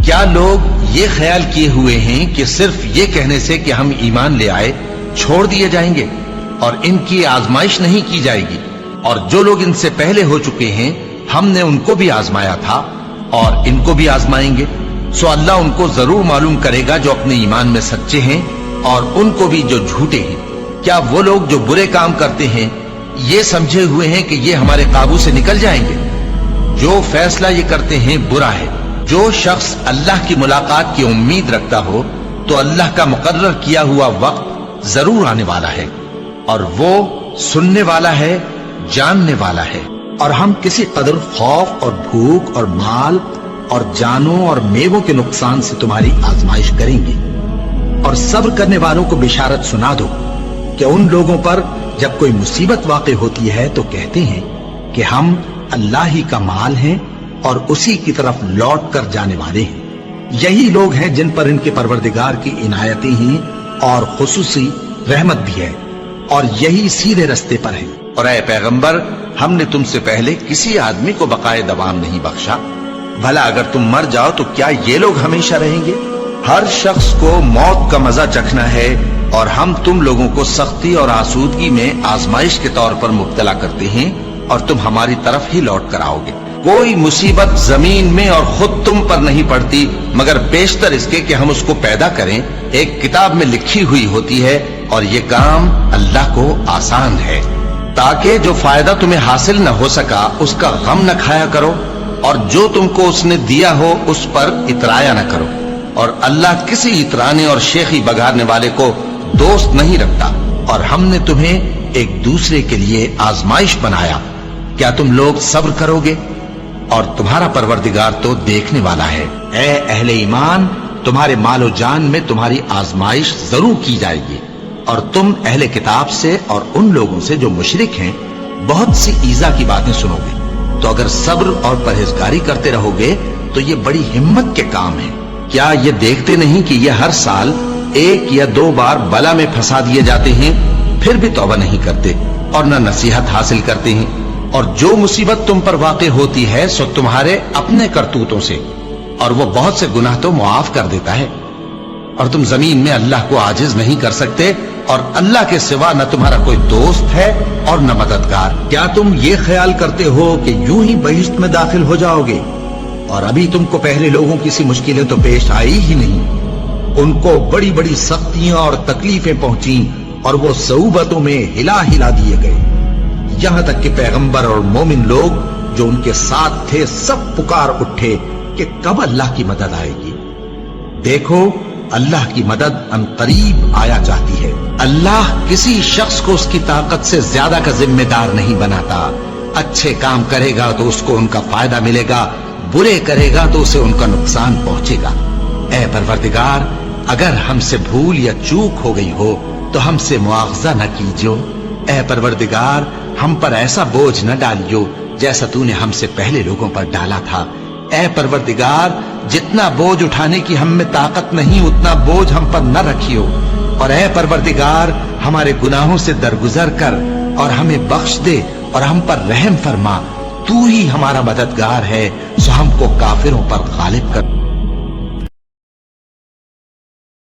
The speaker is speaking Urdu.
کیا لوگ یہ خیال کیے ہوئے ہیں کہ صرف یہ کہنے سے کہ ہم ایمان لے آئے چھوڑ دیے جائیں گے اور ان کی آزمائش نہیں کی جائے گی؟ اور جو لوگ ان سے پہلے ہو چکے ہیں ہم نے ان کو بھی آزمایا تھا اور ان کو بھی آزمائیں گے، سو اللہ ان کو ضرور معلوم کرے گا جو اپنے ایمان میں سچے ہیں اور ان کو بھی جو جھوٹے ہیں۔ کیا وہ لوگ جو برے کام کرتے ہیں یہ سمجھے ہوئے ہیں کہ یہ ہمارے قابو سے نکل جائیں گے؟ جو فیصلہ یہ کرتے ہیں برا ہے۔ جو شخص اللہ کی ملاقات کی امید رکھتا ہو تو اللہ کا مقرر کیا ہوا وقت ضرور آنے والا ہے، اور وہ سننے والا ہے، جاننے والا ہے۔ اور ہم کسی قدر خوف اور بھوک اور مال اور جانوں اور میووں کے نقصان سے تمہاری آزمائش کریں گے، اور صبر کرنے والوں کو بشارت سنا دو کہ ان لوگوں پر جب کوئی مصیبت واقع ہوتی ہے تو کہتے ہیں کہ ہم اللہ ہی کا مال ہیں اور اسی کی طرف لوٹ کر جانے والے ہیں۔ یہی لوگ ہیں جن پر ان کے پروردگار کی عنایتیں ہیں اور خصوصی رحمت بھی ہے، اور یہی سیدھے رستے پر ہیں۔ اور اے پیغمبر، ہم نے تم سے پہلے کسی آدمی کو بقائے دوام نہیں بخشا، بھلا اگر تم مر جاؤ تو کیا یہ لوگ ہمیشہ رہیں گے؟ ہر شخص کو موت کا مزہ چکھنا ہے، اور ہم تم لوگوں کو سختی اور آسودگی میں آزمائش کے طور پر مبتلا کرتے ہیں، اور تم ہماری طرف ہی لوٹ کر آؤ گے۔ کوئی مصیبت زمین میں اور خود تم پر نہیں پڑتی مگر بیشتر اس کے کہ ہم اس کو پیدا کریں ایک کتاب میں لکھی ہوئی ہوتی ہے، اور یہ کام اللہ کو آسان ہے، تاکہ جو فائدہ تمہیں حاصل نہ ہو سکا اس کا غم نہ کھایا کرو، اور جو تم کو اس نے دیا ہو اس پر اترایا نہ کرو۔ اور اللہ کسی اترانے اور شیخی بگاڑنے والے کو دوست نہیں رکھتا، اور ہم نے تمہیں ایک دوسرے کے لیے آزمائش بنایا، کیا تم لوگ صبر کرو گے؟ اور تمہارا پروردگار تو دیکھنے والا ہے۔ اے اہل ایمان، تمہارے مال و جان میں تمہاری آزمائش ضرور کی جائے گی، اور تم اہل کتاب سے اور ان لوگوں سے جو مشرک ہیں بہت سی ایذا کی باتیں سنو گے، تو اگر صبر اور پرہیزگاری کرتے رہو گے تو یہ بڑی ہمت کے کام ہے۔ کیا یہ دیکھتے نہیں کہ یہ ہر سال 1 یا 2 بار بلا میں پھنسا دیے جاتے ہیں، پھر بھی توبہ نہیں کرتے اور نہ نصیحت حاصل کرتے ہیں؟ اور جو مصیبت تم پر واقع ہوتی ہے سو تمہارے اپنے کرتوتوں سے، اور وہ بہت سے گناہ تو معاف کر دیتا ہے۔ اور تم زمین میں اللہ کو عاجز نہیں کر سکتے، اور اللہ کے سوا نہ تمہارا کوئی دوست ہے اور نہ مددگار۔ کیا تم یہ خیال کرتے ہو کہ یوں ہی بہشت میں داخل ہو جاؤ گے، اور ابھی تم کو پہلے لوگوں کی سی مشکلیں تو پیش آئی ہی نہیں؟ ان کو بڑی بڑی سختیاں اور تکلیفیں پہنچیں، اور وہ صعوبتوں میں ہلا ہلا دیے گئے، یہاں تک کہ پیغمبر اور مومن لوگ جو ان کے ساتھ تھے سب پکار اٹھے کہ کب اللہ کی مدد آئے گی۔ دیکھو، اللہ کی مدد ان قریب آیا چاہتی ہے۔ اللہ کسی شخص کو اس کی طاقت سے زیادہ کا ذمہ دار نہیں بناتا۔ اچھے کام کرے گا تو اس کو ان کا فائدہ ملے گا، برے کرے گا تو اسے ان کا نقصان پہنچے گا۔ اے پروردگار، اگر ہم سے بھول یا چوک ہو گئی ہو تو ہم سے مواخذہ نہ کیجو۔ اے پروردگار، ہم پر ایسا بوجھ نہ ڈالیو جیسا تو نے ہم سے پہلے لوگوں پر ڈالا تھا۔ اے پروردگار، جتنا بوجھ اٹھانے کی ہم میں طاقت نہیں اتنا بوجھ ہم پر نہ رکھیو، اور اے پروردگار، ہمارے گناہوں سے درگزر کر اور ہمیں بخش دے اور ہم پر رحم فرما۔ تو ہی ہمارا مددگار ہے، سو ہم کو کافروں پر غالب کر۔